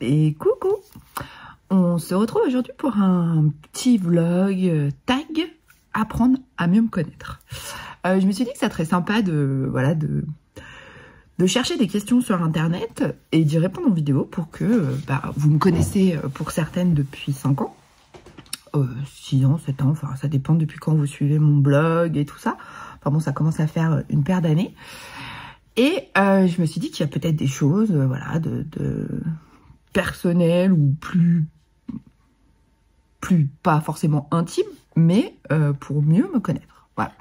Et coucou! On se retrouve aujourd'hui pour un petit vlog tag apprendre à mieux me connaître. Je me suis dit que ça serait sympa de chercher des questions sur internet et d'y répondre en vidéo pour que vous me connaissez pour certaines depuis 5 ans. 6 ans, 7 ans, enfin ça dépend depuis quand vous suivez mon blog et tout ça. Enfin bon, ça commence à faire une paire d'années. Et je me suis dit qu'il y a peut-être des choses voilà, de personnelles ou plus pas forcément intimes, mais pour mieux me connaître. Voilà.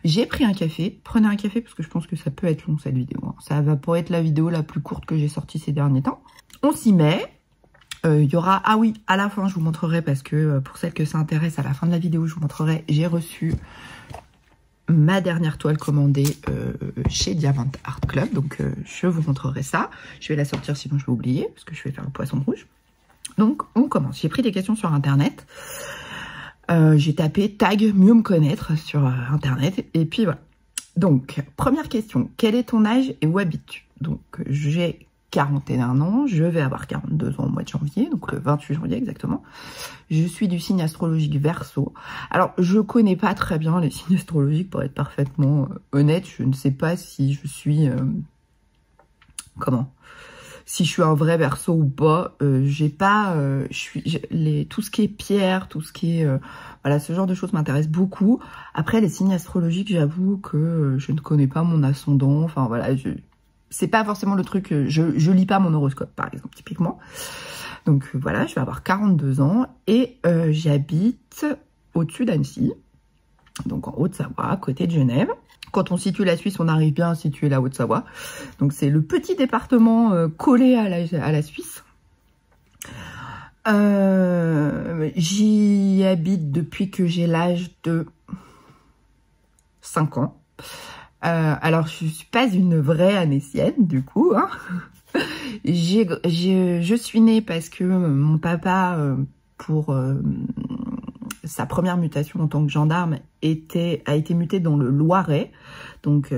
J'ai pris un café. Prenez un café parce que je pense que ça peut être long cette vidéo. Hein. Ça va pas être la vidéo la plus courte que j'ai sortie ces derniers temps. On s'y met. Il y aura, ah oui, à la fin je vous montrerai, parce que pour celles que ça intéresse, à la fin de la vidéo je vous montrerai, j'ai reçu ma dernière toile commandée chez Diamant Art Club, donc je vous montrerai ça. Je vais la sortir sinon je vais oublier, parce que je vais faire le poisson rouge. Donc on commence. J'ai pris des questions sur internet, j'ai tapé tag mieux me connaître sur internet, et puis voilà. Donc première question, quel est ton âge et où habites-tu? Donc j'ai 41 ans, je vais avoir 42 ans au mois de janvier, donc le 28 janvier exactement. Je suis du signe astrologique Verseau. Alors, je connais pas très bien les signes astrologiques, pour être parfaitement honnête. Je ne sais pas si je suis... si je suis un vrai Verseau ou pas. J'ai pas... tout ce qui est pierre, tout ce qui est... voilà, ce genre de choses m'intéresse beaucoup. Après, les signes astrologiques, j'avoue que je ne connais pas mon ascendant. Enfin, voilà, c'est pas forcément le truc, je lis pas mon horoscope par exemple, typiquement. Donc voilà, je vais avoir 42 ans et j'habite au-dessus d'Annecy, donc en Haute-Savoie, à côté de Genève. Quand on situe la Suisse, on arrive bien à situer la Haute-Savoie. Donc c'est le petit département collé à la Suisse. J'y habite depuis que j'ai l'âge de 5 ans. Alors, je suis pas une vraie annécienne, du coup. Hein. Je suis née parce que mon papa, pour sa première mutation en tant que gendarme, a été muté dans le Loiret, donc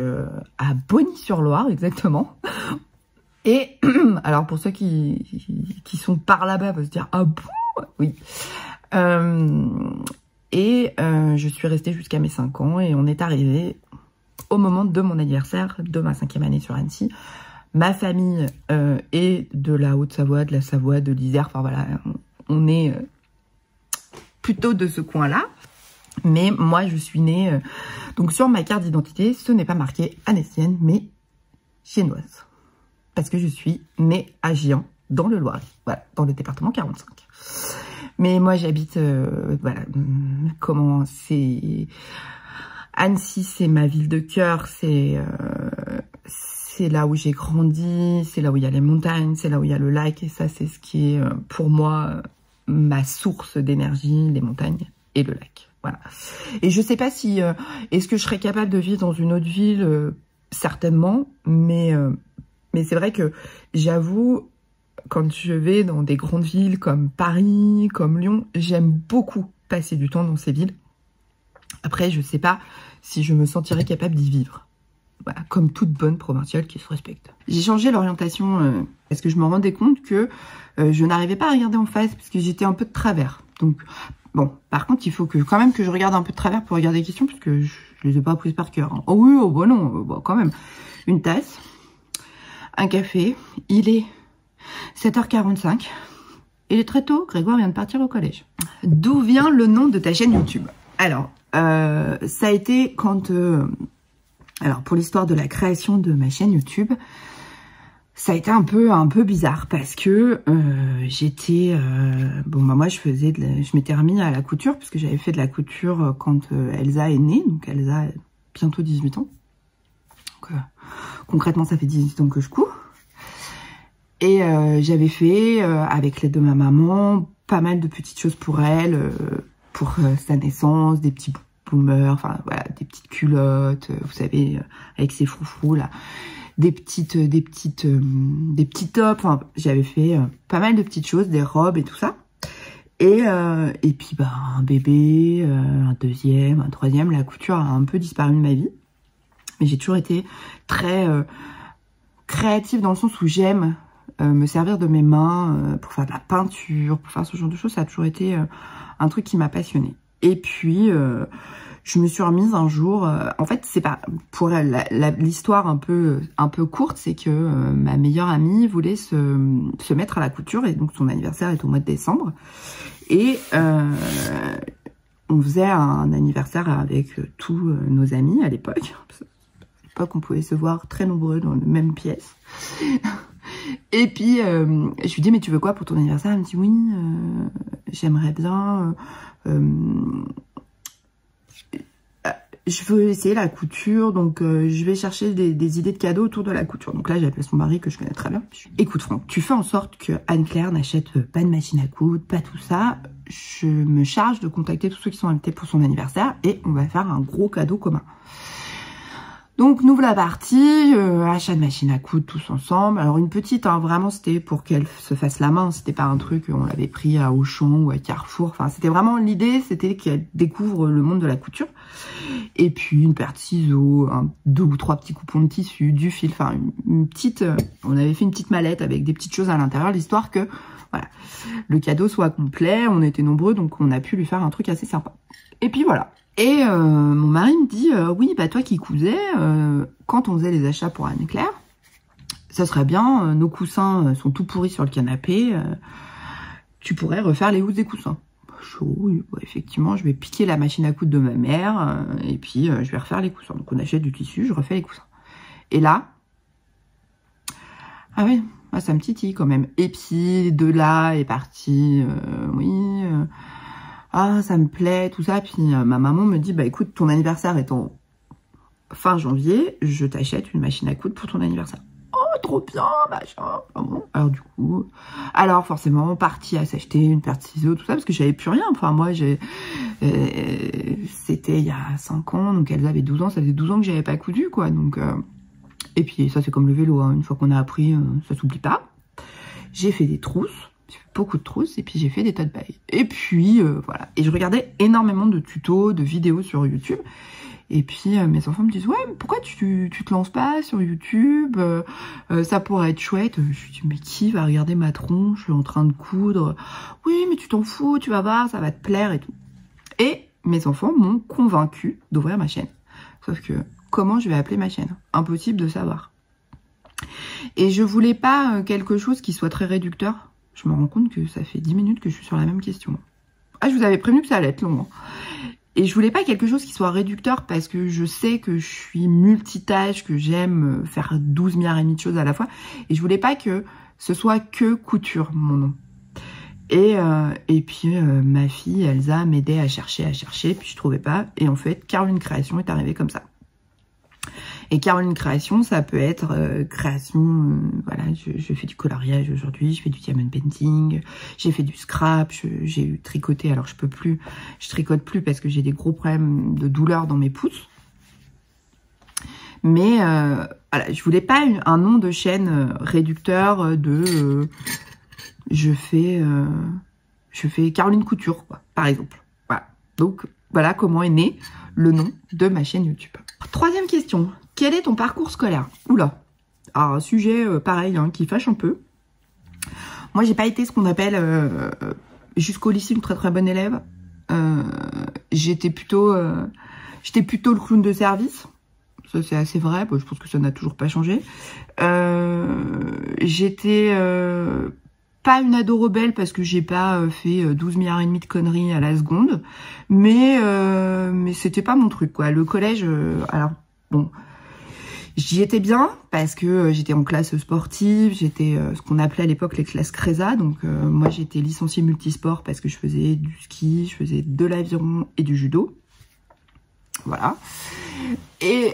à Bonny-sur-Loire, exactement. Et alors, pour ceux qui sont par là-bas, vont se dire « Ah bon ?» Oui. Je suis restée jusqu'à mes 5 ans et on est arrivé... Au moment de mon anniversaire, de ma 5e année sur Annecy. Ma famille est de la Haute-Savoie, de la Savoie, de l'Isère. Enfin voilà, on est plutôt de ce coin-là. Mais moi, je suis née... donc sur ma carte d'identité, ce n'est pas marqué annécienne, mais giennoise. Parce que je suis née à Gien, dans le Loiret. Voilà, dans le département 45. Mais moi, j'habite... voilà, comment c'est... Annecy, c'est ma ville de cœur, c'est là où j'ai grandi, c'est là où il y a les montagnes, c'est là où il y a le lac, et ça, c'est ce qui est pour moi ma source d'énergie, les montagnes et le lac. Voilà. Et je sais pas si est-ce que je serais capable de vivre dans une autre ville, certainement, mais c'est vrai que j'avoue, quand je vais dans des grandes villes comme Paris, comme Lyon, j'aime beaucoup passer du temps dans ces villes. Après, je sais pas si je me sentirais capable d'y vivre. Voilà, comme toute bonne provinciale qui se respecte. J'ai changé l'orientation parce que je me rendais compte que je n'arrivais pas à regarder en face parce que j'étais un peu de travers. Donc, bon, par contre, il faut quand même que je regarde un peu de travers pour regarder les questions parce que je les ai pas prises par cœur. Hein. Oh oui, oh bah non, bah quand même. Une tasse, un café, il est 7h45. Il est très tôt, Grégoire vient de partir au collège. D'où vient le nom de ta chaîne YouTube? Alors, ça a été quand... alors, pour l'histoire de la création de ma chaîne YouTube, ça a été un peu bizarre parce que j'étais... bon, bah moi, je m'étais remis à la couture parce que j'avais fait de la couture quand Elsa est née. Donc, Elsa a bientôt 18 ans. Donc, concrètement, ça fait 18 ans que je couds. Et j'avais fait, avec l'aide de ma maman, pas mal de petites choses pour elle... pour sa naissance, des petits boomers, enfin voilà, des petites culottes, vous savez, avec ses froufrous là, des petits tops, enfin j'avais fait pas mal de petites choses, des robes et tout ça. Et puis bah un bébé, un deuxième, un troisième, la couture a un peu disparu de ma vie. Mais j'ai toujours été très créative dans le sens où j'aime me servir de mes mains pour faire de la peinture, pour faire ce genre de choses, ça a toujours été un truc qui m'a passionnée. Et puis, je me suis remise un jour, en fait, c'est pas pour l'histoire un peu courte, c'est que ma meilleure amie voulait se mettre à la couture, et donc son anniversaire est au mois de décembre. Et on faisait un anniversaire avec tous nos amis à l'époque. À l'époque, on pouvait se voir très nombreux dans la même pièce. Et puis, je lui dis, mais tu veux quoi pour ton anniversaire? Elle me dit, oui, j'aimerais bien... je veux essayer la couture, donc je vais chercher des idées de cadeaux autour de la couture. Donc là, j'ai appelé son mari, que je connais très bien. Écoute Franck, tu fais en sorte que Anne-Claire n'achète pas de machine à coudre, pas tout ça. Je me charge de contacter tous ceux qui sont invités pour son anniversaire et on va faire un gros cadeau commun. Donc, nous voilà partis, achat de machine à coudre tous ensemble. Alors, une petite, hein, vraiment, c'était pour qu'elle se fasse la main. C'était pas un truc, on l'avait pris à Auchan ou à Carrefour. Enfin, c'était vraiment l'idée, c'était qu'elle découvre le monde de la couture. Et puis, une paire de ciseaux, 2 ou 3 petits coupons de tissu, du fil. Enfin, une petite... on avait fait une petite mallette avec des petites choses à l'intérieur, l'histoire que, voilà, le cadeau soit complet. On était nombreux, donc on a pu lui faire un truc assez sympa. Et puis, voilà. Et mon mari me dit, oui, bah toi qui cousais, quand on faisait les achats pour Anne-Claire, ça serait bien, nos coussins sont tout pourris sur le canapé, tu pourrais refaire les housses des coussins. Oui, bah, effectivement, je vais piquer la machine à coudre de ma mère, et puis je vais refaire les coussins. Donc on achète du tissu, je refais les coussins. Et là, ah oui, ah, ça me titille quand même. Et puis de là est parti, oui... ah, ça me plaît, tout ça. Puis ma maman me dit, bah écoute, ton anniversaire étant fin janvier, je t'achète une machine à coudre pour ton anniversaire. Oh, trop bien, machin. Ah bon. Alors du coup, alors forcément, partie à s'acheter une paire de ciseaux, tout ça, parce que j'avais plus rien. Enfin, moi, c'était il y a 5 ans, donc elles avaient 12 ans, ça faisait 12 ans que j'avais pas coudu, quoi. Donc, et puis ça, c'est comme le vélo, hein. Une fois qu'on a appris, ça s'oublie pas. J'ai fait des trousses. J'ai fait beaucoup de trousses et puis j'ai fait des tote bags. Et puis voilà. Et je regardais énormément de tutos, de vidéos sur YouTube. Et puis mes enfants me disent, ouais, mais pourquoi tu te lances pas sur YouTube, ça pourrait être chouette. Je me dis, mais qui va regarder ma tronche, je suis en train de coudre. Oui, mais tu t'en fous, tu vas voir, ça va te plaire et tout. Et mes enfants m'ont convaincu d'ouvrir ma chaîne. Sauf que, comment je vais appeler ma chaîne? Impossible de savoir. Et je voulais pas quelque chose qui soit très réducteur. Je me rends compte que ça fait 10 minutes que je suis sur la même question. Ah, je vous avais prévenu que ça allait être long. Hein. Et je voulais pas quelque chose qui soit réducteur parce que je sais que je suis multitâche, que j'aime faire 12 milliards et demi de choses à la fois. Et je voulais pas que ce soit que couture, mon nom. Et puis, ma fille, Elsa, m'aidait à chercher, puis je trouvais pas. Et en fait, Caroline Création est arrivée comme ça. Et Caroline Création, ça peut être création, voilà, je fais du coloriage aujourd'hui, je fais du diamond painting, j'ai fait du scrap, j'ai eu tricoté, alors je tricote plus parce que j'ai des gros problèmes de douleur dans mes pouces. Mais voilà, je voulais pas un nom de chaîne réducteur de je fais Caroline Couture, quoi, par exemple. Voilà. Donc voilà comment est né le nom de ma chaîne YouTube. Troisième question. Quel est ton parcours scolaire? Oula, alors, un sujet pareil, hein, qui fâche un peu. Moi, j'ai pas été ce qu'on appelle jusqu'au lycée une très très bonne élève. J'étais plutôt le clown de service. Ça, c'est assez vrai. Bon, je pense que ça n'a toujours pas changé. J'étais pas une ado rebelle parce que j'ai pas fait 12 milliards et demi de conneries à la seconde. Mais c'était pas mon truc, quoi. Le collège, alors, bon... J'y étais bien parce que j'étais en classe sportive, j'étais ce qu'on appelait à l'époque les classes CRESA. Donc moi j'étais licenciée multisport parce que je faisais du ski, je faisais de l'aviron et du judo. Voilà. Et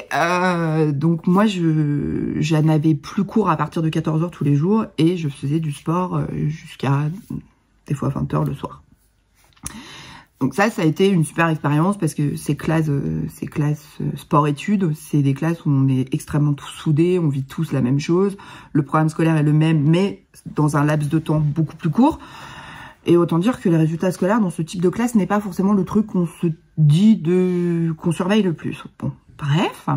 donc moi j'en avais plus cours à partir de 14 h tous les jours et je faisais du sport jusqu'à des fois 20 h le soir. Donc ça a été une super expérience parce que ces classes sport-études, c'est des classes où on est extrêmement tous soudés, on vit tous la même chose. Le programme scolaire est le même, mais dans un laps de temps beaucoup plus court. Et autant dire que les résultats scolaires dans ce type de classe n'est pas forcément le truc qu'on se dit qu'on surveille le plus. Bon, bref.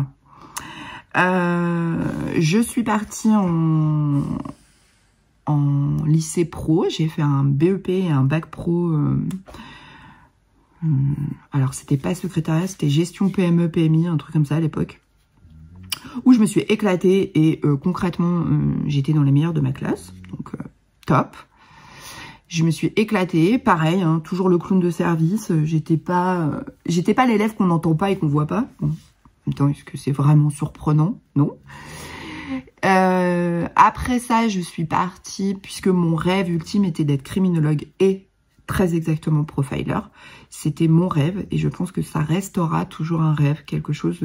Je suis partie en lycée pro. J'ai fait un BEP et un bac pro. Alors, c'était pas secrétariat, c'était gestion PME, PMI, un truc comme ça à l'époque. Où je me suis éclatée et concrètement, j'étais dans les meilleures de ma classe. Donc, top. Je me suis éclatée, pareil, hein, toujours le clown de service. J'étais pas l'élève qu'on n'entend pas et qu'on voit pas. Bon, en même temps, est-ce que c'est vraiment surprenant? Non. Après ça, je suis partie, puisque mon rêve ultime était d'être criminologue et très exactement profiler. C'était mon rêve et je pense que ça restera toujours un rêve, quelque chose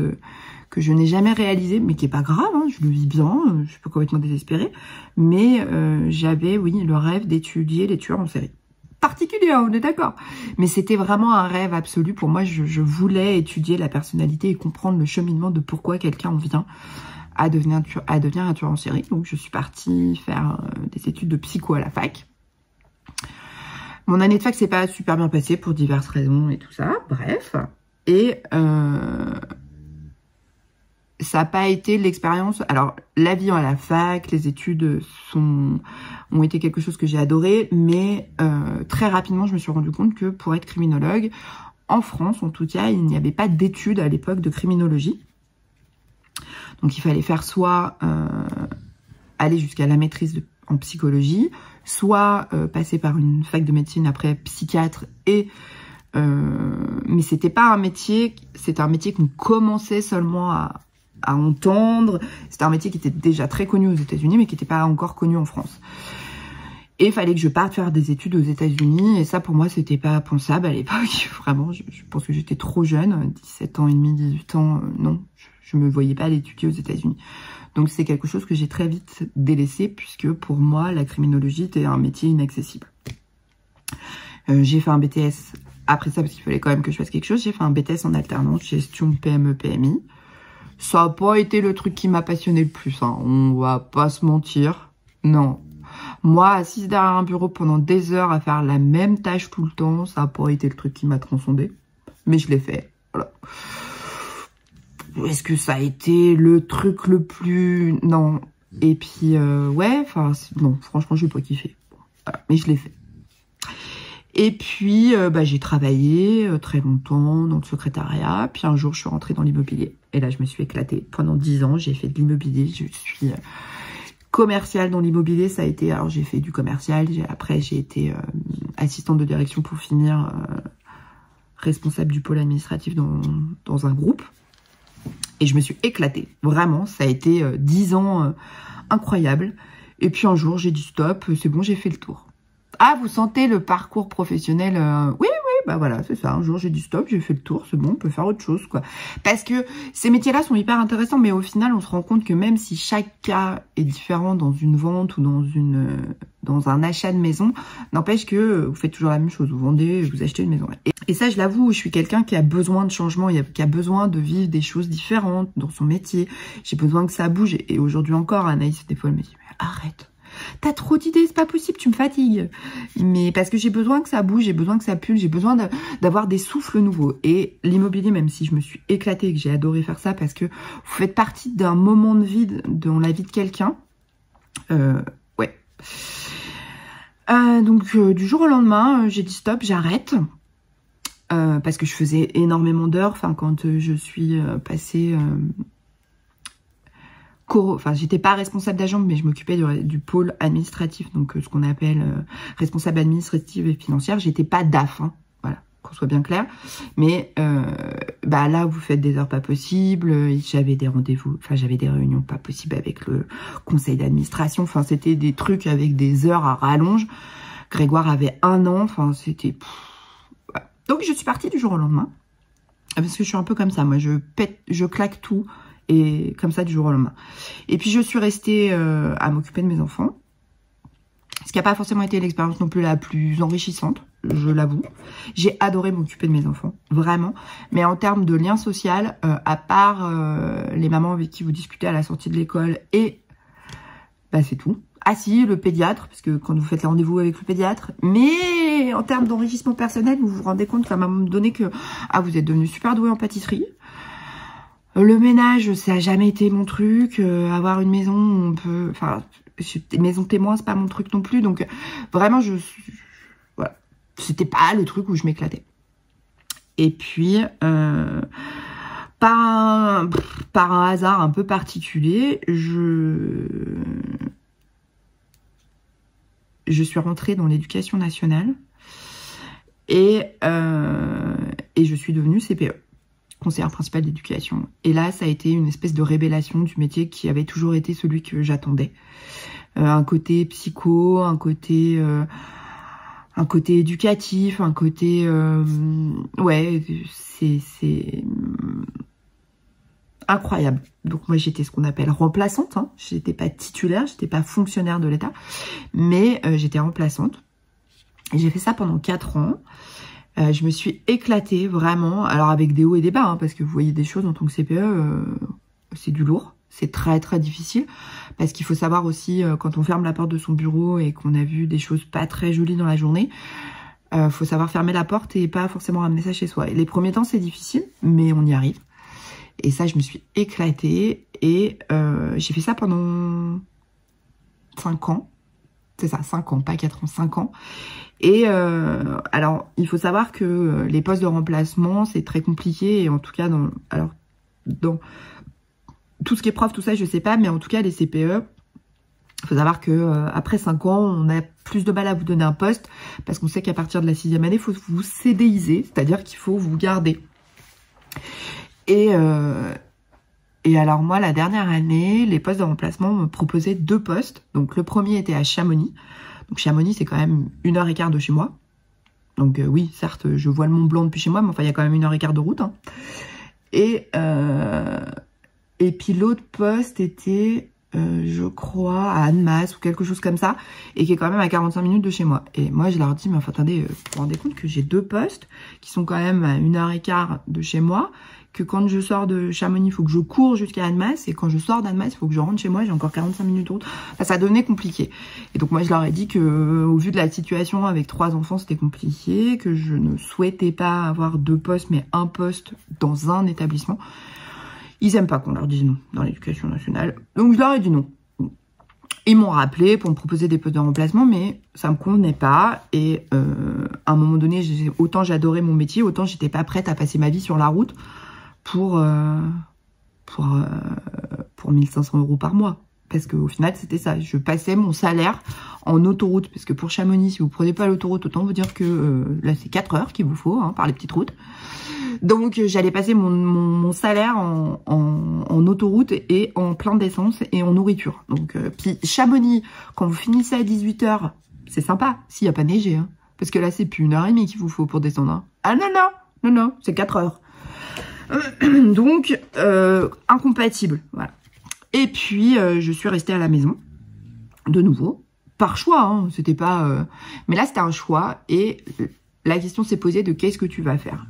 que je n'ai jamais réalisé, mais qui est pas grave, hein, je le vis bien, je suis pas complètement désespérée, mais j'avais, oui, le rêve d'étudier les tueurs en série. Particulier, hein, on est d'accord. Mais c'était vraiment un rêve absolu pour moi, je voulais étudier la personnalité et comprendre le cheminement de pourquoi quelqu'un en vient à devenir un tueur en série. Donc je suis partie faire des études de psycho à la fac. Mon année de fac s'est pas super bien passée pour diverses raisons et tout ça, bref. Et ça n'a pas été l'expérience... Alors, la vie à la fac, les études ont été quelque chose que j'ai adoré, mais très rapidement, je me suis rendu compte que pour être criminologue, en France, en tout cas, il n'y avait pas d'études à l'époque de criminologie. Donc, il fallait faire soit aller jusqu'à la maîtrise en psychologie, soit passer par une fac de médecine après psychiatre mais c'était pas un métier, c'était un métier qu'on commençait seulement à entendre. C'était un métier qui était déjà très connu aux États-Unis mais qui n'était pas encore connu en France. Et il fallait que je parte faire des études aux États-Unis et ça pour moi c'était pas pensable à l'époque. Vraiment, je pense que j'étais trop jeune, 17 ans et demi, 18 ans, non, je me voyais pas aller étudier aux États-Unis. Donc c'est quelque chose que j'ai très vite délaissé puisque pour moi la criminologie était un métier inaccessible. J'ai fait un BTS après ça parce qu'il fallait quand même que je fasse quelque chose. J'ai fait un BTS en alternance, gestion PME PMI. Ça n'a pas été le truc qui m'a passionné le plus, hein. On va pas se mentir. Non. Moi, assise derrière un bureau pendant des heures à faire la même tâche tout le temps, ça n'a pas été le truc qui m'a transcendé. Mais je l'ai fait. Voilà. Est-ce que ça a été le truc le plus... Non. Et puis, ouais, enfin, non, franchement, je n'ai pas kiffé. Voilà. Mais je l'ai fait. Et puis, j'ai travaillé très longtemps dans le secrétariat. Puis un jour, je suis rentrée dans l'immobilier. Et là, je me suis éclatée. Pendant 10 ans, j'ai fait de l'immobilier. Je suis commerciale dans l'immobilier. Ça a été... Alors, j'ai fait du commercial. Après, j'ai été assistante de direction pour finir responsable du pôle administratif dans un groupe. Et je me suis éclatée. Vraiment, ça a été 10 ans incroyables. Et puis un jour, j'ai dit stop, c'est bon, j'ai fait le tour. Ah, vous sentez le parcours professionnel Oui, bah voilà, c'est ça. Un jour, j'ai dit stop, j'ai fait le tour, c'est bon, on peut faire autre chose, quoi. Parce que ces métiers-là sont hyper intéressants, mais au final, on se rend compte que même si chaque cas est différent dans une vente ou dans un achat de maison, n'empêche que vous faites toujours la même chose. Vous vendez, vous achetez une maison. Et ça, je l'avoue, je suis quelqu'un qui a besoin de changement, qui a besoin de vivre des choses différentes dans son métier. J'ai besoin que ça bouge. Et aujourd'hui encore, Anaïs, des fois, elle me dit, mais arrête. T'as trop d'idées, c'est pas possible, tu me fatigues. Mais parce que j'ai besoin que ça bouge, j'ai besoin que ça pulle, j'ai besoin d'avoir des souffles nouveaux. Et l'immobilier, même si je me suis éclatée et que j'ai adoré faire ça, parce que vous faites partie d'un moment de vide dans la vie de quelqu'un. Ouais. Donc du jour au lendemain, j'ai dit stop, j'arrête. Parce que je faisais énormément d'heures. Enfin, quand je suis passée... Enfin, j'étais pas responsable d'agence, mais je m'occupais du pôle administratif, donc ce qu'on appelle responsable administrative et financière. J'étais pas DAF, hein, voilà, qu'on soit bien clair. Mais là, vous faites des heures pas possibles. J'avais des rendez-vous, enfin j'avais des réunions pas possibles avec le conseil d'administration. Enfin, c'était des trucs avec des heures à rallonge. Grégoire avait 1 an. Enfin, c'était... Voilà. Donc, je suis partie du jour au lendemain. Parce que je suis un peu comme ça. Moi, je claque tout. Et comme ça, du jour au lendemain. Et puis, je suis restée à m'occuper de mes enfants. Ce qui n'a pas forcément été l'expérience non plus la plus enrichissante, je l'avoue. J'ai adoré m'occuper de mes enfants, vraiment. Mais en termes de lien social, à part les mamans avec qui vous discutez à la sortie de l'école, et c'est tout. Ah si, le pédiatre, parce que quand vous faites le rendez-vous avec le pédiatre. Mais en termes d'enrichissement personnel, vous vous rendez compte qu'à un moment donné que vous êtes devenu super doué en pâtisserie. Le ménage, ça a jamais été mon truc. Avoir une maison, on peut... Enfin, maison témoin, c'est pas mon truc non plus. Donc, vraiment, voilà. C'était pas le truc où je m'éclatais. Et puis, par un hasard un peu particulier, je suis rentrée dans l'éducation nationale et je suis devenue CPE, conseillère principale d'éducation. Et là, ça a été une espèce de révélation du métier qui avait toujours été celui que j'attendais. Un côté psycho, un côté éducatif, un côté... ouais, c'est incroyable. Donc moi, j'étais ce qu'on appelle remplaçante. Hein. J'étais pas titulaire, j'étais pas fonctionnaire de l'État, mais j'étais remplaçante. Et j'ai fait ça pendant 4 ans. Je me suis éclatée, vraiment. Alors avec des hauts et des bas, hein, parce que vous voyez des choses en tant que CPE, c'est du lourd. C'est très très difficile parce qu'il faut savoir aussi quand on ferme la porte de son bureau et qu'on a vu des choses pas très jolies dans la journée, faut savoir fermer la porte et pas forcément ramener ça chez soi. Et les premiers temps c'est difficile, mais on y arrive. Et ça, je me suis éclatée et j'ai fait ça pendant 5 ans. C'est ça, 5 ans, pas 4 ans, 5 ans. Et alors, il faut savoir que les postes de remplacement, c'est très compliqué. Et en tout cas, dans tout ce qui est prof, tout ça, je sais pas. Mais en tout cas, les CPE, il faut savoir que après 5 ans, on a plus de mal à vous donner un poste. Parce qu'on sait qu'à partir de la 6e année, il faut vous CDIser. C'est-à-dire qu'il faut vous garder. Et alors moi, la dernière année, les postes de remplacement me proposaient 2 postes. Donc le premier était à Chamonix. Donc Chamonix, c'est quand même 1h15 de chez moi. Donc oui, certes, je vois le Mont Blanc depuis chez moi, mais enfin, il y a quand même 1h15 de route. Hein. Et puis l'autre poste était, je crois, à Annemasse ou quelque chose comme ça, et qui est quand même à 45 minutes de chez moi. Et moi, je leur dis, mais enfin, attendez, vous vous rendez compte que j'ai 2 postes qui sont quand même à 1h15 de chez moi, que quand je sors de Chamonix, il faut que je cours jusqu'à Annemasse, et quand je sors d'Annemasse, il faut que je rentre chez moi, j'ai encore 45 minutes de route. Enfin, ça devenait compliqué. Et donc moi, je leur ai dit que, au vu de la situation avec 3 enfants, c'était compliqué, que je ne souhaitais pas avoir 2 postes, mais un poste dans un établissement. Ils aiment pas qu'on leur dise non dans l'éducation nationale. Donc je leur ai dit non. Ils m'ont rappelé pour me proposer des postes de remplacement, mais ça me convenait pas. Et à un moment donné, autant j'adorais mon métier, autant j'étais pas prête à passer ma vie sur la route pour 1500 € par mois. Parce qu'au final, c'était ça. Je passais mon salaire en autoroute. Parce que pour Chamonix, si vous prenez pas l'autoroute, autant vous dire que là, c'est 4 heures qu'il vous faut, hein, par les petites routes. Donc, j'allais passer mon salaire en autoroute et en plein d'essence et en nourriture. Donc, puis Chamonix, quand vous finissez à 18 h, c'est sympa, s'il n'y a pas neigé. Hein, parce que là, c'est plus 1h30 qu'il vous faut pour descendre. Hein. Ah non, c'est 4 heures. Donc, incompatible, voilà. Et puis, je suis restée à la maison, de nouveau, par choix, hein, c'était pas... Mais là, c'était un choix, et la question s'est posée de qu'est-ce que tu vas faire.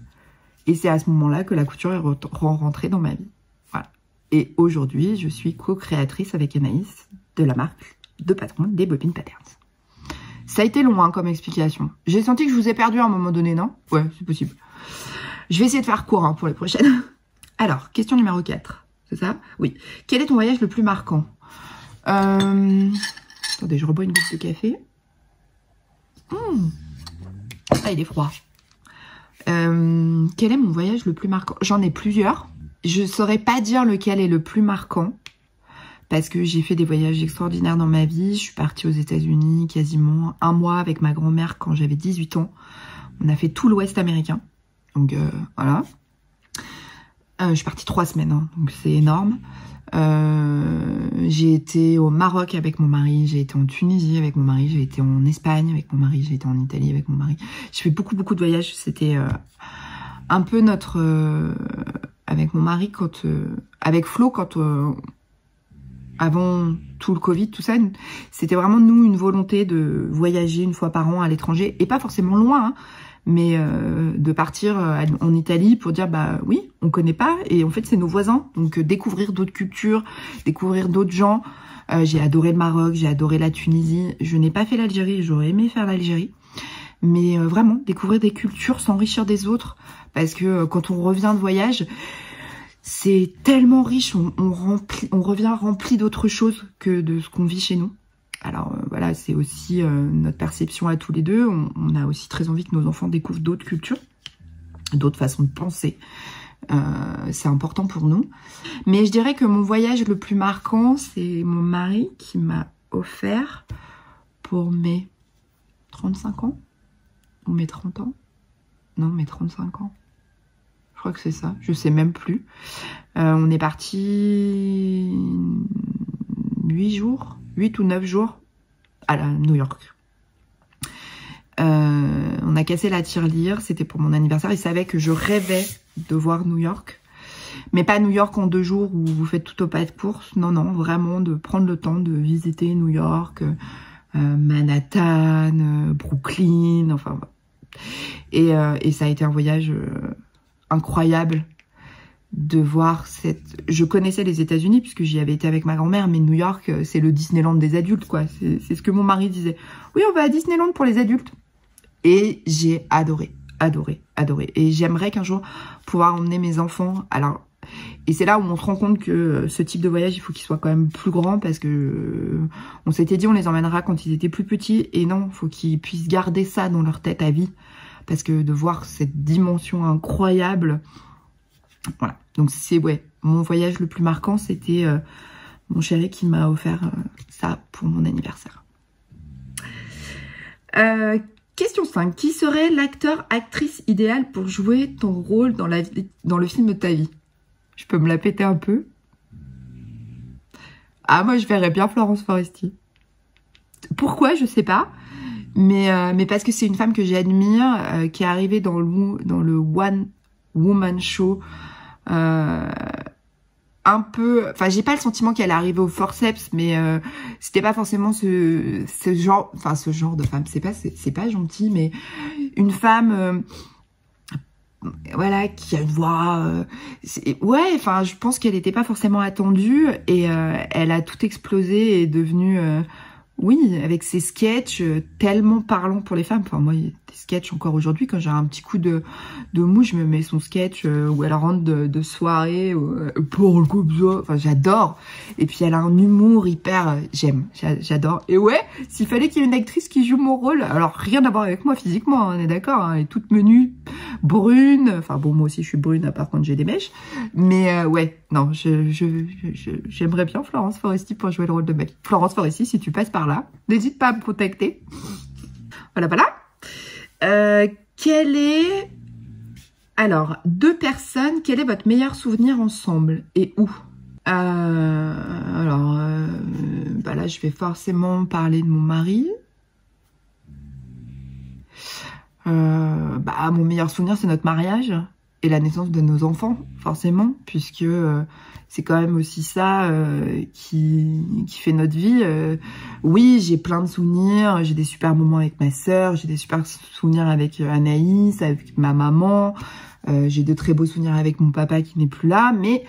Et c'est à ce moment-là que la couture est rentrée dans ma vie. Voilà. Et aujourd'hui, je suis co-créatrice avec Anaïs de la marque de patron des Bobines Patterns. Ça a été long, hein, comme explication. J'ai senti que je vous ai perdu à un moment donné, non? Ouais, c'est possible. Je vais essayer de faire court, hein, pour les prochaines. Alors, question numéro 4. C'est ça? Oui. Quel est ton voyage le plus marquant? Attendez, je rebois une goutte de café. Ah, il est froid. Quel est mon voyage le plus marquant? J'en ai plusieurs. Je ne saurais pas dire lequel est le plus marquant. Parce que j'ai fait des voyages extraordinaires dans ma vie. Je suis partie aux États-Unis quasiment 1 mois avec ma grand-mère quand j'avais 18 ans. On a fait tout l'Ouest américain. Donc voilà. Je suis partie 3 semaines, hein, donc c'est énorme. J'ai été au Maroc avec mon mari, j'ai été en Tunisie avec mon mari, j'ai été en Espagne avec mon mari, j'ai été en Italie avec mon mari. J'ai fait beaucoup de voyages. C'était un peu notre... avec mon mari, avec Flo, avant tout le Covid, tout ça, c'était vraiment nous une volonté de voyager 1 fois par an à l'étranger, et pas forcément loin, hein, mais de partir en Italie pour dire bah oui, on connaît pas et en fait c'est nos voisins, donc découvrir d'autres cultures, découvrir d'autres gens. J'ai adoré le Maroc, j'ai adoré la Tunisie, je n'ai pas fait l'Algérie, j'aurais aimé faire l'Algérie, mais vraiment découvrir des cultures, s'enrichir des autres, parce que quand on revient de voyage, c'est tellement riche, on revient rempli d'autres choses que de ce qu'on vit chez nous. Alors voilà, c'est aussi notre perception à tous les deux. On a aussi très envie que nos enfants découvrent d'autres cultures, d'autres façons de penser. C'est important pour nous. Mais je dirais que mon voyage le plus marquant, c'est mon mari qui m'a offert pour mes 35 ans ou mes 30 ans. Non, mes 35 ans. Je crois que c'est ça, je sais même plus. On est parti 8 ou 9 jours à New York. On a cassé la tirelire, c'était pour mon anniversaire. Il savait que je rêvais de voir New York. Mais pas New York en 2 jours où vous faites tout au pas de course. Non, non, vraiment de prendre le temps de visiter New York, Manhattan, Brooklyn, enfin... Et ça a été un voyage incroyable de voir cette... Je connaissais les États-Unis puisque j'y avais été avec ma grand-mère, mais New York, c'est le Disneyland des adultes, quoi. C'est ce que mon mari disait. Oui, on va à Disneyland pour les adultes. Et j'ai adoré, adoré, adoré. Et j'aimerais qu'un jour pouvoir emmener mes enfants. Alors, et c'est là où on se rend compte que ce type de voyage, il faut qu'il soit quand même plus grand parce que on s'était dit on les emmènera quand ils étaient plus petits. Et non, il faut qu'ils puissent garder ça dans leur tête à vie. Parce que de voir cette dimension incroyable, voilà. Donc c'est mon voyage le plus marquant, c'était mon chéri qui m'a offert ça pour mon anniversaire. Question 5. Qui serait l'acteur, actrice idéal pour jouer ton rôle dans le film de ta vie? Je peux me la péter un peu? Ah, moi je verrais bien Florence Foresti. Pourquoi? Je sais pas. Mais parce que c'est une femme que j'admire, qui est arrivée dans le One Woman Show, un peu... Enfin, j'ai pas le sentiment qu'elle est arrivée au forceps, mais c'était pas forcément ce genre... Enfin, ce genre de femme, c'est pas gentil, mais une femme... voilà, qui a une voix... ouais, enfin, je pense qu'elle n'était pas forcément attendue, et elle a tout explosé et est devenue... oui, avec ses sketchs tellement parlants pour les femmes. Enfin, moi, il y a des sketchs encore aujourd'hui, quand j'ai un petit coup de mou, je me mets son sketch où elle rentre de soirée, pour le coup, enfin, j'adore. Et puis, elle a un humour hyper... j'adore. Et ouais, s'il fallait qu'il y ait une actrice qui joue mon rôle, alors rien à voir avec moi physiquement, on est d'accord, hein, elle est toute menue, brune. Enfin, bon, moi aussi, je suis brune, à part quand j'ai des mèches. Mais ouais, non, j'aimerais bien Florence Foresti pour jouer le rôle de ma vie. Florence Foresti, si tu passes par là, n'hésite pas à me contacter. Voilà, voilà. Alors, 2 personnes, quel est votre meilleur souvenir ensemble et où? Alors, là, je vais forcément parler de mon mari. Mon meilleur souvenir, c'est notre mariage et la naissance de nos enfants, forcément, puisque c'est quand même aussi ça qui fait notre vie. Oui, j'ai plein de souvenirs, j'ai des super moments avec ma sœur, j'ai des super souvenirs avec Anaïs, avec ma maman, j'ai de très beaux souvenirs avec mon papa qui n'est plus là, mais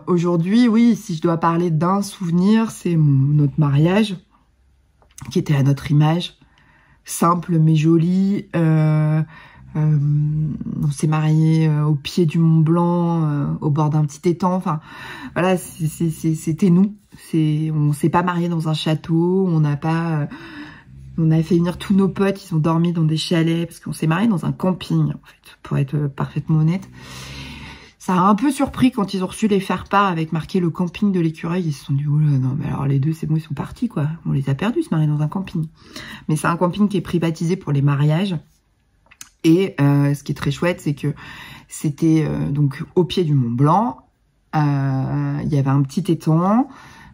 aujourd'hui, oui, si je dois parler d'un souvenir, c'est notre mariage, qui était à notre image, simple mais joli. On s'est mariés au pied du Mont Blanc, au bord d'un petit étang. Enfin, voilà, c'était nous. On s'est pas mariés dans un château. On a fait venir tous nos potes. Ils ont dormi dans des chalets parce qu'on s'est mariés dans un camping, en fait, pour être parfaitement honnête. Ça a un peu surpris quand ils ont reçu les faire-part avec marqué le camping de l'Écureuil. Ils se sont dit, oula, non, mais alors les deux, c'est bon, ils sont partis, quoi. On les a perdus, se marier dans un camping. Mais c'est un camping qui est privatisé pour les mariages. Et ce qui est très chouette, c'est que c'était donc au pied du Mont Blanc. Il y avait un petit étang.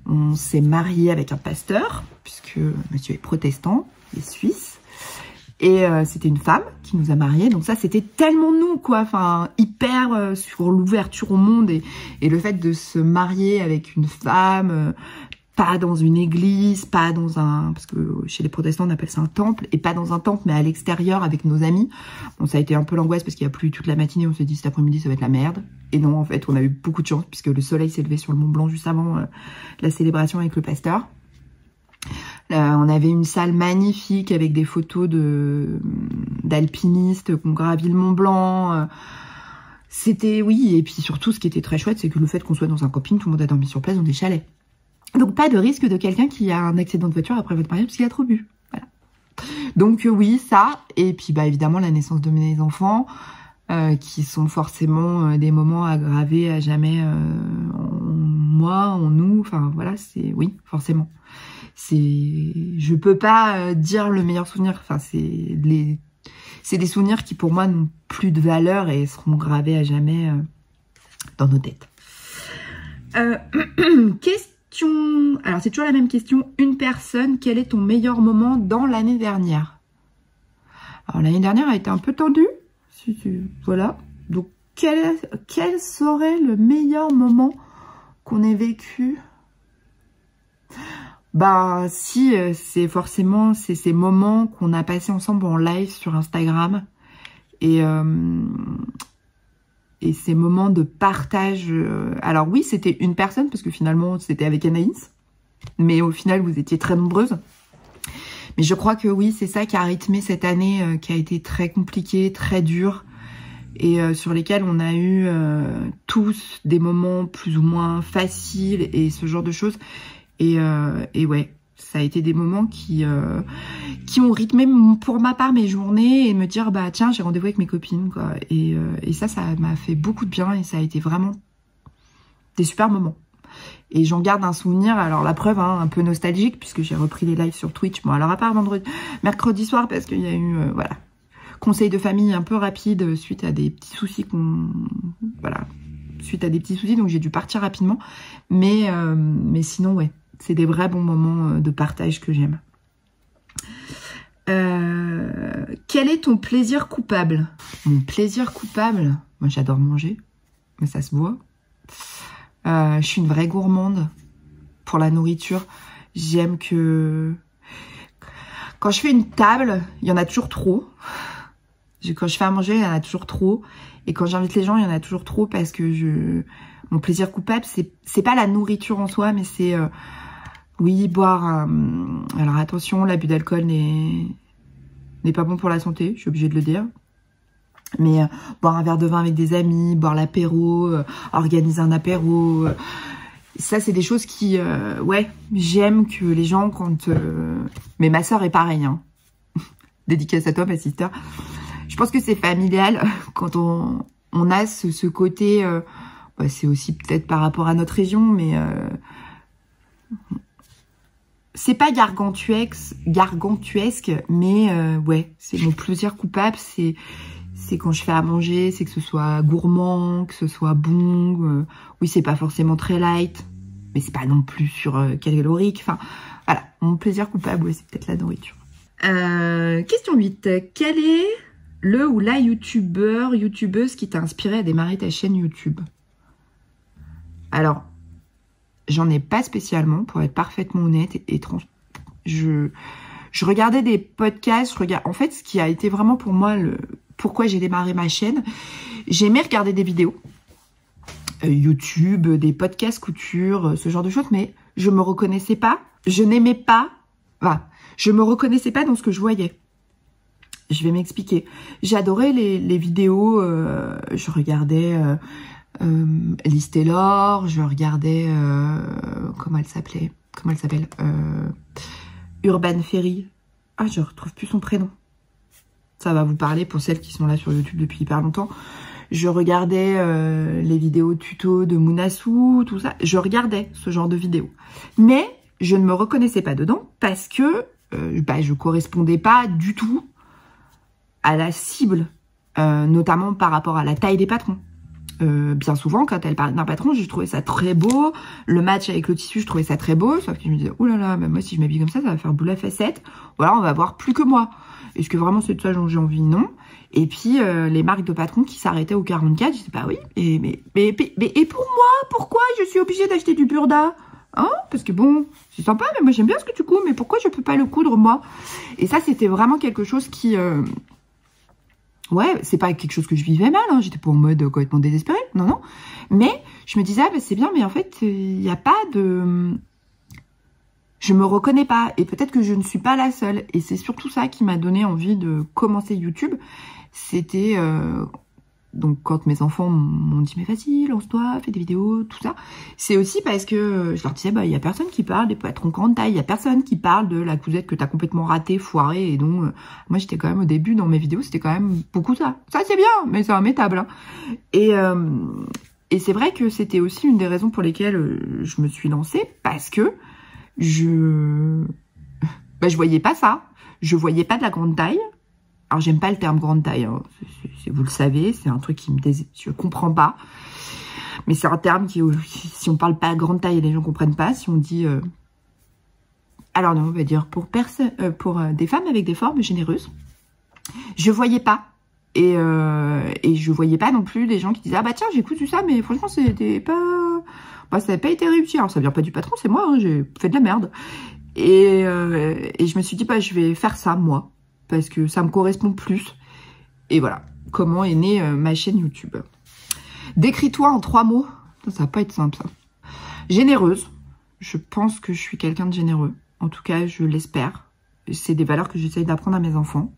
On s'est marié avec un pasteur, puisque monsieur est protestant, il est suisse. Et c'était une femme qui nous a mariés. Donc ça, c'était tellement nous, quoi. Enfin, hyper sur l'ouverture au monde. Et le fait de se marier avec une femme... pas dans une église, pas dans un... Parce que chez les protestants, on appelle ça un temple. Et pas dans un temple, mais à l'extérieur, avec nos amis. Bon, ça a été un peu l'angoisse parce qu'il y a plu toute la matinée. On s'est dit, cet après-midi, ça va être la merde. Et non, en fait, on a eu beaucoup de chance puisque le soleil s'est levé sur le Mont Blanc juste avant la célébration avec le pasteur. On avait une salle magnifique avec des photos d'alpinistes qui ont gravi le Mont Blanc. c'était, oui, et puis surtout, ce qui était très chouette, c'est que le fait qu'on soit dans un camping, tout le monde a dormi sur place dans des chalets. Donc pas de risque de quelqu'un qui a un accident de voiture après votre mariage parce qu'il a trop bu. Voilà. Donc oui, ça, et puis bah évidemment la naissance de mes enfants, qui sont forcément des moments à graver à jamais en moi, en nous, enfin voilà, c'est, oui, forcément. Je peux pas dire le meilleur souvenir, enfin c'est des souvenirs qui pour moi n'ont plus de valeur et seront gravés à jamais dans nos têtes. Question, alors c'est toujours la même question. Une personne, quel est ton meilleur moment dans l'année dernière? Alors l'année dernière a été un peu tendue. Voilà. Donc quel serait le meilleur moment qu'on ait vécu? Bah si, c'est forcément ces moments qu'on a passés ensemble en live sur Instagram et ces moments de partage. Alors oui, c'était une personne parce que finalement c'était avec Anaïs, mais au final vous étiez très nombreuses. Mais je crois que oui, c'est ça qui a rythmé cette année qui a été très compliquée, très dure et sur lesquels on a eu tous des moments plus ou moins faciles et ce genre de choses. Et ouais, ça a été des moments qui ont rythmé pour ma part mes journées et me dire bah tiens j'ai rendez-vous avec mes copines quoi. Et ça m'a fait beaucoup de bien et ça a été vraiment des super moments. Et j'en garde un souvenir, alors la preuve hein, un peu nostalgique puisque j'ai repris les lives sur Twitch. Bon alors à part mercredi soir parce qu'il y a eu voilà conseil de famille un peu rapide suite à des petits soucis suite à des petits soucis donc j'ai dû partir rapidement. Mais sinon ouais. C'est des vrais bons moments de partage que j'aime. Quel est ton plaisir coupable? Mon plaisir coupable? Moi, j'adore manger, mais ça se voit. Je suis une vraie gourmande pour la nourriture. J'aime que... Quand je fais une table, il y en a toujours trop. Quand je fais à manger, il y en a toujours trop. Et quand j'invite les gens, il y en a toujours trop parce que mon plaisir coupable, c'est pas la nourriture en soi, mais c'est... Oui, boire... alors attention, l'abus d'alcool n'est pas bon pour la santé, je suis obligée de le dire. Mais boire un verre de vin avec des amis, boire l'apéro, organiser un apéro... ça, c'est des choses qui... ouais, j'aime que les gens, quand... Mais ma soeur est pareille, hein. Dédicace à toi, ma sister. Je pense que c'est familial quand on a ce côté... bah, c'est aussi peut-être par rapport à notre région, mais... c'est pas gargantuesque, mais ouais, c'est mon plaisir coupable, c'est quand je fais à manger, c'est que ce soit gourmand, que ce soit bon. Oui, c'est pas forcément très light, mais c'est pas non plus calorique. Enfin, voilà, mon plaisir coupable, ouais, c'est peut-être la nourriture. Question 8. Quel est le ou la youtubeuse qui t'a inspiré à démarrer ta chaîne YouTube? Alors... j'en ai pas spécialement, pour être parfaitement honnête et je regardais des podcasts, en fait, ce qui a été vraiment pour moi pourquoi j'ai démarré ma chaîne, j'aimais regarder des vidéos, YouTube, des podcasts couture, ce genre de choses, mais je me reconnaissais pas, je n'aimais pas, enfin, je me reconnaissais pas dans ce que je voyais. Je vais m'expliquer. J'adorais les vidéos, je regardais... Liz Taylor, je regardais comment elle s'appelle Urban Ferry. Ah, je retrouve plus son prénom. Ça va vous parler pour celles qui sont là sur YouTube depuis hyper longtemps. Je regardais les vidéos tuto de Mounassou, tout ça. Je regardais ce genre de vidéos. Mais je ne me reconnaissais pas dedans parce que je correspondais pas du tout à la cible, notamment par rapport à la taille des patrons. Bien souvent, quand elle parle d'un patron, je trouvais ça très beau. Le match avec le tissu, je trouvais ça très beau. Sauf que je me disais, oh là là, mais moi, si je m'habille comme ça va faire boule à facette. Ou alors, on va voir plus que moi. Est-ce que vraiment c'est de ça dont j'ai envie? Non. Et puis, les marques de patrons qui s'arrêtaient au 44, je disais, bah oui, mais pour moi, pourquoi je suis obligée d'acheter du Burda? Hein? Parce que bon, c'est sympa, mais moi, j'aime bien ce que tu couds, mais pourquoi je peux pas le coudre, moi? Et ça, c'était vraiment quelque chose qui... ouais, c'est pas quelque chose que je vivais mal, hein. J'étais pas en mode complètement désespérée, non, non. Mais je me disais, ah, bah, c'est bien, mais en fait, il n'y a pas de... Je me reconnais pas, et peut-être que je ne suis pas la seule. Et c'est surtout ça qui m'a donné envie de commencer YouTube. C'était donc quand mes enfants m'ont dit mais vas-y, lance-toi, fais des vidéos, tout ça, c'est aussi parce que je leur disais bah il y a personne qui parle des poitrons grande taille, il y a personne qui parle de la cousette que t'as complètement ratée, foirée, et donc moi j'étais quand même au début dans mes vidéos, c'était quand même beaucoup ça. Ça c'est bien, mais c'est immétable. Hein. Et c'est vrai que c'était aussi une des raisons pour lesquelles je me suis lancée, parce que je voyais pas ça, je voyais pas de la grande taille. Alors j'aime pas le terme grande taille, hein. Vous le savez, c'est un truc qui me je comprends pas. Mais c'est un terme qui, si on parle pas grande taille, les gens comprennent pas. Si on dit, alors non, on va dire pour des femmes avec des formes généreuses, je voyais pas. Et je voyais pas non plus des gens qui disaient ah bah tiens j'ai écouté ça mais franchement c'était pas, bah ça n'a pas été réussi. Alors ça vient pas du patron, c'est moi, hein, j'ai fait de la merde. Et je me suis dit bah je vais faire ça moi. Parce que ça me correspond plus. Et voilà, comment est née ma chaîne YouTube. Décris-toi en 3 mots. Ça va pas être simple, ça. Généreuse. Je pense que je suis quelqu'un de généreux. En tout cas, je l'espère. C'est des valeurs que j'essaye d'apprendre à mes enfants.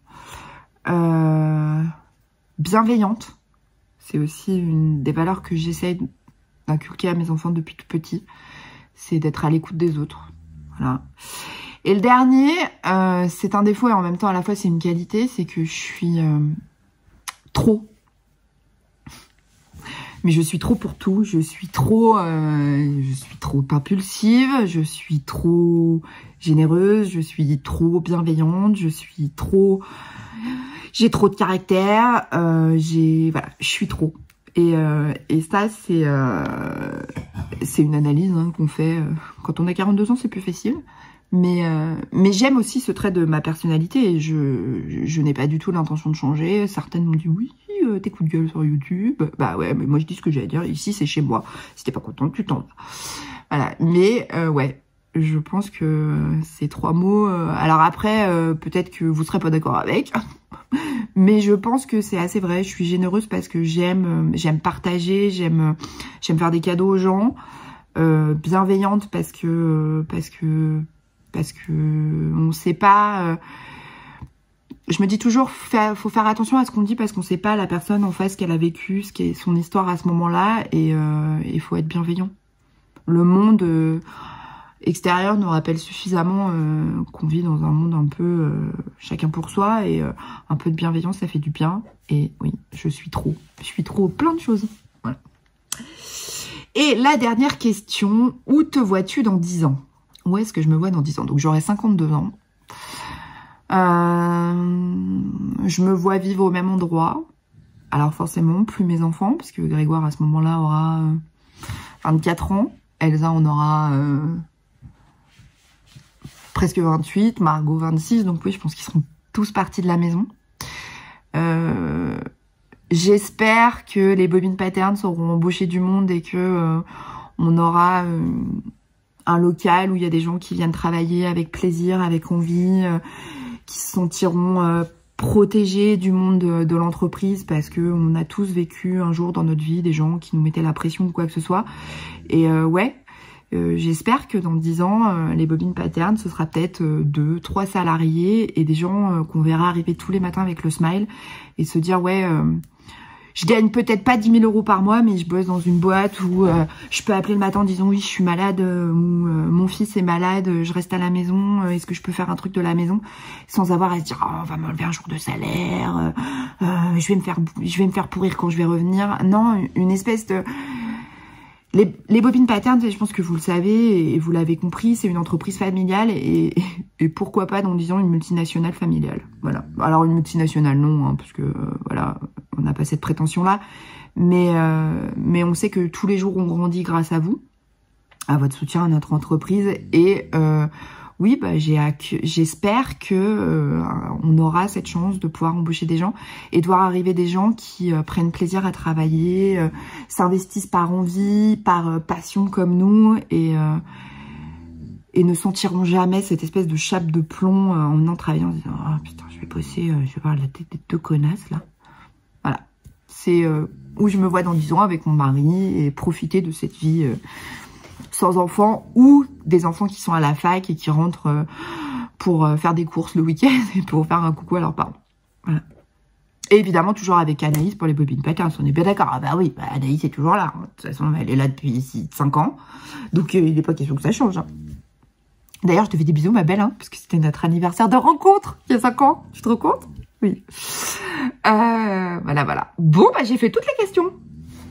Bienveillante. C'est aussi une des valeurs que j'essaye d'inculquer à mes enfants depuis tout petit. C'est d'être à l'écoute des autres. Voilà. Et le dernier, c'est un défaut et en même temps à la fois c'est une qualité, c'est que je suis trop. Mais je suis trop pour tout, je suis trop impulsive, je suis trop généreuse, je suis trop bienveillante, j'ai trop de caractère, voilà, je suis trop. Et ça c'est une analyse hein, qu'on fait quand on a 42 ans, c'est plus facile. Mais j'aime aussi ce trait de ma personnalité et je n'ai pas du tout l'intention de changer. Certaines m'ont dit oui, tes coups de gueule sur YouTube. Bah ouais, mais moi je dis ce que j'ai à dire. Ici c'est chez moi. Si t'es pas contente, tu t'en vas. Voilà. Mais ouais, je pense que ces 3 mots. Alors après, peut-être que vous serez pas d'accord avec, mais je pense que c'est assez vrai. Je suis généreuse parce que j'aime partager, j'aime faire des cadeaux aux gens. Bienveillante parce que on sait pas. Je me dis toujours, faut faire attention à ce qu'on dit parce qu'on sait pas la personne en face qu'elle a vécu, ce qui est son histoire à ce moment-là, et il faut être bienveillant. Le monde extérieur nous rappelle suffisamment qu'on vit dans un monde un peu chacun pour soi, et un peu de bienveillance ça fait du bien. Et oui, je suis trop plein de choses. Voilà. Et la dernière question, où te vois-tu dans 10 ans? Où est-ce que je me vois dans 10 ans? Donc j'aurai 52 ans. Je me vois vivre au même endroit. Alors forcément, plus mes enfants, parce que Grégoire à ce moment-là aura 24 ans. Elsa en aura presque 28, Margot 26. Donc oui, je pense qu'ils seront tous partis de la maison. J'espère que les bobines patterns auront embauché du monde et que on aura un local où il y a des gens qui viennent travailler avec plaisir, avec envie, qui se sentiront protégés du monde de l'entreprise, parce que on a tous vécu un jour dans notre vie des gens qui nous mettaient la pression ou quoi que ce soit. Et ouais, j'espère que dans 10 ans, les bobines patterns, ce sera peut-être 2, 3 salariés et des gens qu'on verra arriver tous les matins avec le smile et se dire ouais... je gagne peut-être pas 10 000 € par mois, mais je bosse dans une boîte où je peux appeler le matin en disant oui, je suis malade, ou mon fils est malade, je reste à la maison, est-ce que je peux faire un truc de la maison, sans avoir à se dire oh, on va m'enlever un jour de salaire, je vais me faire pourrir quand je vais revenir. Non, une espèce de... Les bobines patterns, je pense que vous le savez et vous l'avez compris, c'est une entreprise familiale et pourquoi pas dans 10 ans une multinationale familiale. Voilà. Alors une multinationale non, hein, parce que voilà, on n'a pas cette prétention-là, mais on sait que tous les jours on grandit grâce à vous, à votre soutien à notre entreprise et oui, bah, j'espère que on aura cette chance de pouvoir embaucher des gens et de voir arriver des gens qui prennent plaisir à travailler, s'investissent par envie, par passion comme nous et ne sentiront jamais cette espèce de chape de plomb en venant travailler en se disant oh putain, je vais bosser, je vais voir la tête des 2 connasses là. Voilà, c'est où je me vois dans 10 ans avec mon mari et profiter de cette vie sans enfants ou des enfants qui sont à la fac et qui rentrent pour faire des courses le week-end et pour faire un coucou à leurs parents. Voilà. Et évidemment, toujours avec Anaïs pour les bobines patterns. On est bien d'accord. Ah bah oui, bah Anaïs est toujours là. De toute façon, elle est là depuis 5 ans. Donc, il n'est pas question que ça change. Hein. D'ailleurs, je te fais des bisous, ma belle, hein, parce que c'était notre anniversaire de rencontre il y a 5 ans. Tu te rends compte? Oui. Voilà. Bon, bah j'ai fait toutes les questions.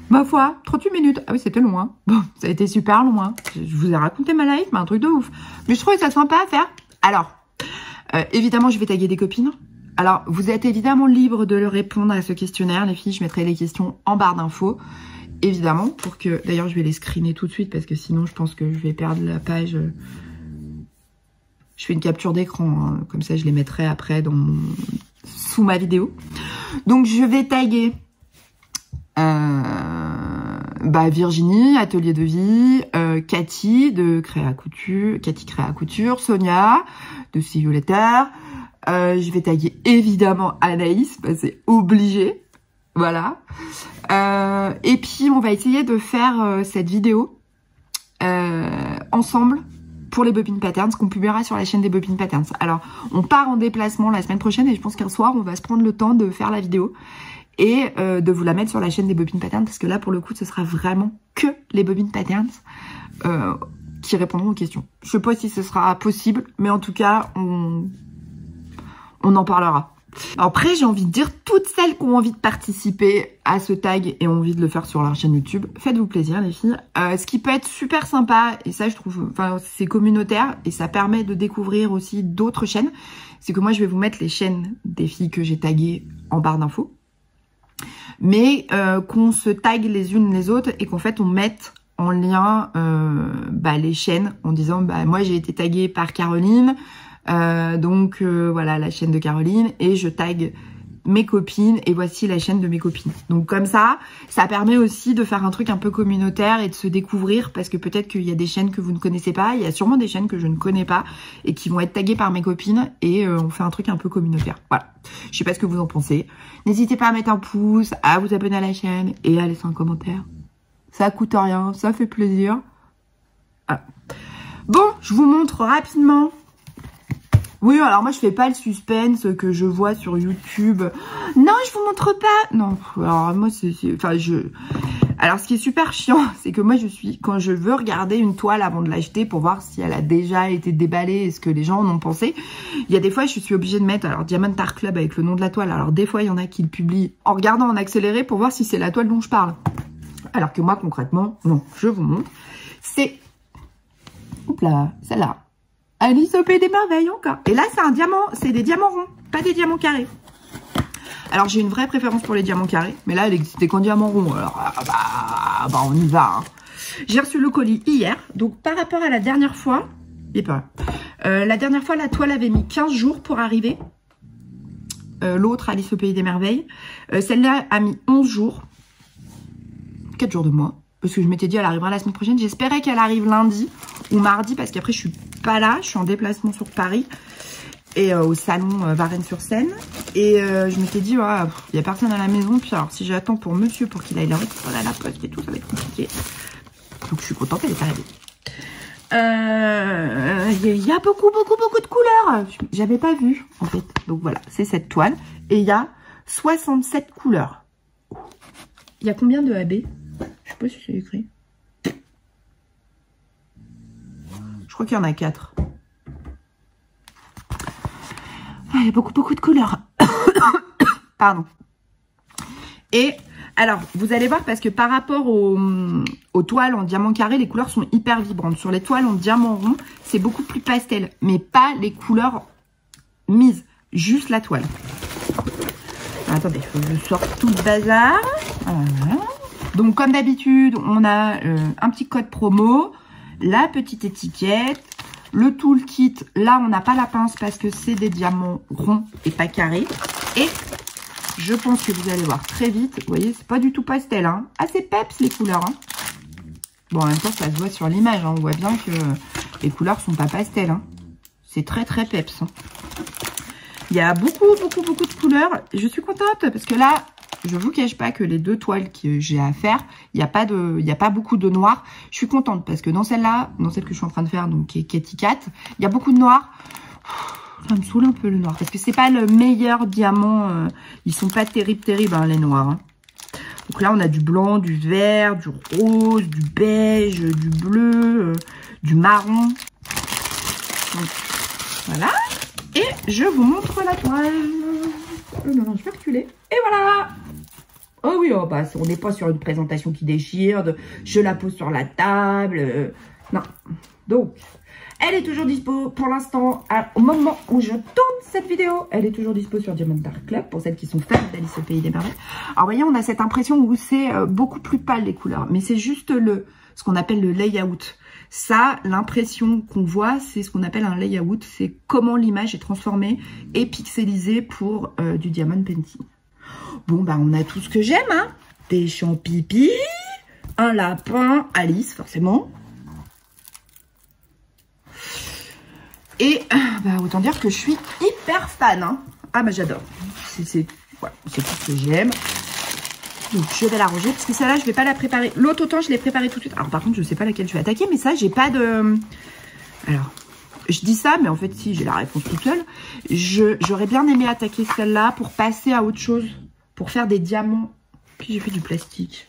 Ma foi, 38 minutes. Ah oui, c'était long, hein. Bon, ça a été super long, hein. Je vous ai raconté ma life, mais un truc de ouf. Mais je trouvais ça sympa à faire. Alors, évidemment, je vais taguer des copines. Alors, vous êtes évidemment libre de leur répondre à ce questionnaire, les filles. Je mettrai les questions en barre d'infos, évidemment, pour que... D'ailleurs, je vais les screener tout de suite, parce que sinon, je pense que je vais perdre la page. Je fais une capture d'écran, hein. Comme ça, je les mettrai après sous ma vidéo. Donc, je vais taguer Virginie, Atelier de Vie, Cathy de Créa Couture, Sonia de See You Later. Je vais taguer évidemment Anaïs, bah, c'est obligé, voilà. Et puis on va essayer de faire cette vidéo ensemble pour les Bobines Patterns qu'on publiera sur la chaîne des Bobines Patterns. Alors on part en déplacement la semaine prochaine et je pense qu'un soir on va se prendre le temps de faire la vidéo et de vous la mettre sur la chaîne des Bobines Patterns parce que là pour le coup ce sera vraiment que les Bobines Patterns qui répondront aux questions. Je sais pas si ce sera possible, mais en tout cas on en parlera. Après, j'ai envie de dire, toutes celles qui ont envie de participer à ce tag et ont envie de le faire sur leur chaîne YouTube, faites-vous plaisir les filles. Ce qui peut être super sympa, et ça je trouve, enfin c'est communautaire et ça permet de découvrir aussi d'autres chaînes, c'est que moi je vais vous mettre les chaînes des filles que j'ai taguées en barre d'infos, mais qu'on se tague les unes les autres et qu'en fait on mette en lien les chaînes en disant moi j'ai été taguée par Caroline, voilà la chaîne de Caroline et je tag mes copines et voici la chaîne de mes copines. Donc comme ça permet aussi de faire un truc un peu communautaire et de se découvrir parce que peut-être qu'il y a des chaînes que vous ne connaissez pas, il y a sûrement des chaînes que je ne connais pas et qui vont être taguées par mes copines et on fait un truc un peu communautaire. Voilà, je sais pas ce que vous en pensez. N'hésitez pas à mettre un pouce, à vous abonner à la chaîne et à laisser un commentaire. Ça coûte rien, ça fait plaisir. Ah. Bon, je vous montre rapidement. Oui, alors moi je fais pas le suspense que je vois sur YouTube. Non, je vous montre pas. Non, alors moi alors ce qui est super chiant, c'est que moi quand je veux regarder une toile avant de l'acheter pour voir si elle a déjà été déballée et ce que les gens en ont pensé, il y a des fois je suis obligée de mettre alors Diamond Art Club avec le nom de la toile. Alors des fois il y en a qui le publient en regardant en accéléré pour voir si c'est la toile dont je parle. Alors que moi concrètement, non, je vous montre. C'est, oups là, celle-là. Alice au Pays des Merveilles encore. Et là, c'est un diamant, c'est des diamants ronds, pas des diamants carrés. Alors, j'ai une vraie préférence pour les diamants carrés, mais là, elle existait qu'en diamant rond. Alors, on y va. Hein. J'ai reçu le colis hier, donc par rapport à la dernière fois, la dernière fois, la toile avait mis 15 jours pour arriver. L'autre, Alice au Pays des Merveilles. Celle-là a mis 11 jours. 4 jours de moins. Parce que je m'étais dit, elle arrivera la semaine prochaine. J'espérais qu'elle arrive lundi ou mardi, parce qu'après, je suis pas là. Je suis en déplacement sur Paris et au salon Varennes-sur-Seine. Et je m'étais dit, il n'y a personne à la maison. Puis alors, si j'attends pour monsieur pour qu'il aille la récupérer à la poste et tout, ça va être compliqué. Donc, je suis contente, elle est arrivée. Il y a beaucoup de couleurs. J'avais pas vu, en fait. Donc, voilà, c'est cette toile. Et il y a 67 couleurs. Il y a combien de AB? Je sais pas si c'est écrit. Je crois qu'il y en a 4. Il y a beaucoup de couleurs. Pardon. Et alors, vous allez voir parce que par rapport aux toiles en diamant carré, les couleurs sont hyper vibrantes. Sur les toiles en diamant rond, c'est beaucoup plus pastel. Mais pas les couleurs mises. Juste la toile. Attendez, il faut que je sorte tout le bazar. Voilà. Donc, comme d'habitude, on a un petit code promo, la petite étiquette, le toolkit. Là, on n'a pas la pince parce que c'est des diamants ronds et pas carrés. Et je pense que vous allez voir très vite. Vous voyez, c'est pas du tout pastel. Hein. Assez peps, les couleurs. Hein. Bon, en même temps, ça se voit sur l'image. Hein. On voit bien que les couleurs sont pas pastel. Hein. C'est très peps. Hein. Il y a beaucoup de couleurs. Je suis contente parce que là... Je vous cache pas que les 2 toiles que j'ai à faire, il n'y a pas beaucoup de noir. Je suis contente parce que dans celle-là, dans celle que je suis en train de faire, donc qui est Kitty Cat, il y a beaucoup de noir. Ça me saoule un peu le noir. Parce que c'est pas le meilleur diamant. Ils sont pas terribles, hein, les noirs. Hein. Donc là, on a du blanc, du vert, du rose, du beige, du bleu, du marron. Donc, voilà. Et je vous montre la toile. Non, je vais reculer. Et voilà. Oh oui, oh, bah, on n'est pas sur une présentation qui déchire. Je la pose sur la table. Non. Donc, elle est toujours dispo pour l'instant. Au moment où je tourne cette vidéo, elle est toujours dispo sur Diamond Art Club pour celles qui sont fans d'Alice au Pays des Merveilles. Alors, vous voyez, on a cette impression où c'est beaucoup plus pâle les couleurs. Mais c'est juste ce qu'on appelle le layout. Ça, l'impression qu'on voit, c'est ce qu'on appelle un layout. C'est comment l'image est transformée et pixelisée pour du diamond painting. Bon, bah, on a tout ce que j'aime, hein. Des champignons, un lapin, Alice, forcément. Et bah, autant dire que je suis hyper fan. Hein. Ah bah j'adore. C'est voilà, tout ce que j'aime. Donc je vais la ranger parce que celle-là je vais pas la préparer. L'autre autant je l'ai préparée tout de suite. Alors par contre je sais pas laquelle je vais attaquer. Mais ça j'ai pas de... Alors je dis ça mais en fait si j'ai la réponse toute seule. J'aurais bien aimé attaquer celle-là pour passer à autre chose. Pour faire des diamants. Puis j'ai fait du plastique.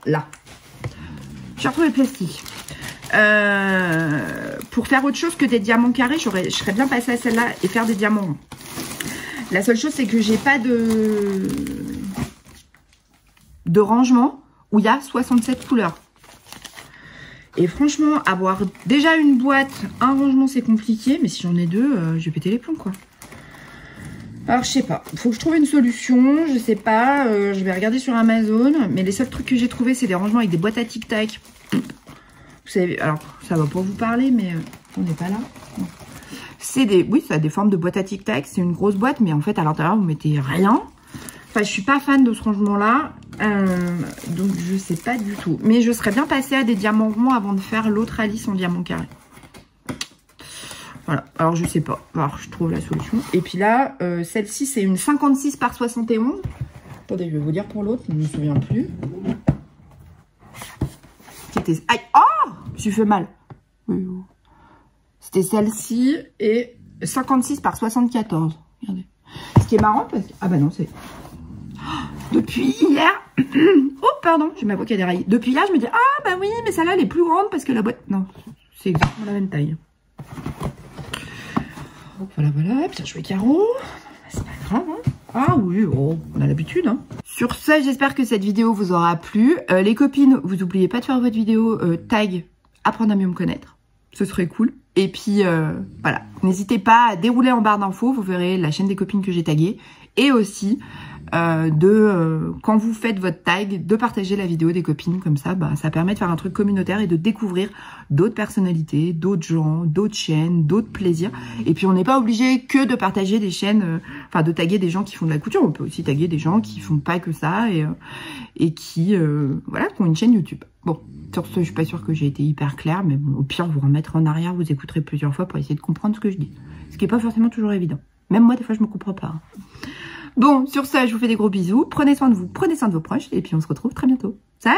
Là. J'ai retrouvé le plastique. Pour faire autre chose que des diamants carrés, je serais bien passée à celle-là et faire des diamants. La seule chose, c'est que j'ai pas de rangement où il y a 67 couleurs. Et franchement, avoir déjà une boîte, un rangement, c'est compliqué. Mais si j'en ai deux, je vais péter les plombs, quoi. Alors, je sais pas. Il faut que je trouve une solution. Je sais pas. Je vais regarder sur Amazon. Mais les seuls trucs que j'ai trouvés, c'est des rangements avec des boîtes à tic-tac. Vous savez, alors ça va pas vous parler, mais on n'est pas là. C'est des, oui, ça a des formes de boîte à tic-tac. C'est une grosse boîte, mais en fait à l'intérieur vous mettez rien. Enfin, je suis pas fan de ce rangement-là, donc je sais pas du tout. Mais je serais bien passée à des diamants ronds avant de faire l'autre Alice en diamant carré. Voilà. Alors je sais pas. Alors je trouve la solution. Et puis là, celle-ci c'est une 56 par 71. Attendez, je vais vous dire pour l'autre. Je ne me souviens plus. C'était... Aïe! Oh! J'ai fait mal. Oui. C'était celle-ci et 56 par 74. Regardez. Ce qui est marrant parce que... Ah bah non, c'est... Depuis hier... Oh, pardon, j'ai ma voix qui a déraillé. Depuis hier, je me dis, ah bah oui, mais celle-là, elle est plus grande parce que la boîte... Non, c'est exactement la même taille. Voilà. Bien joué, Caro. C'est pas grave, hein. Ah oui, oh, on a l'habitude, hein. Sur ce, j'espère que cette vidéo vous aura plu. Les copines, vous n'oubliez pas de faire votre vidéo tag apprendre à mieux me connaître. Ce serait cool. Et puis, voilà. N'hésitez pas à dérouler en barre d'infos. Vous verrez la chaîne des copines que j'ai taguée. Et aussi, quand vous faites votre tag, de partager la vidéo des copines. Comme ça, bah, ça permet de faire un truc communautaire et de découvrir d'autres personnalités, d'autres gens, d'autres chaînes, d'autres plaisirs. Et puis, on n'est pas obligé que de partager des chaînes, enfin, de taguer des gens qui font de la couture. On peut aussi taguer des gens qui font pas que ça et qui, voilà, qui ont une chaîne YouTube. Bon, sur ce, je suis pas sûre que j'ai été hyper claire, mais bon, au pire, vous remettre en arrière, vous écouterez plusieurs fois pour essayer de comprendre ce que je dis. Ce qui est pas forcément toujours évident. Même moi, des fois, je me comprends pas. Bon, sur ce, je vous fais des gros bisous. Prenez soin de vous, prenez soin de vos proches, et puis on se retrouve très bientôt. Salut!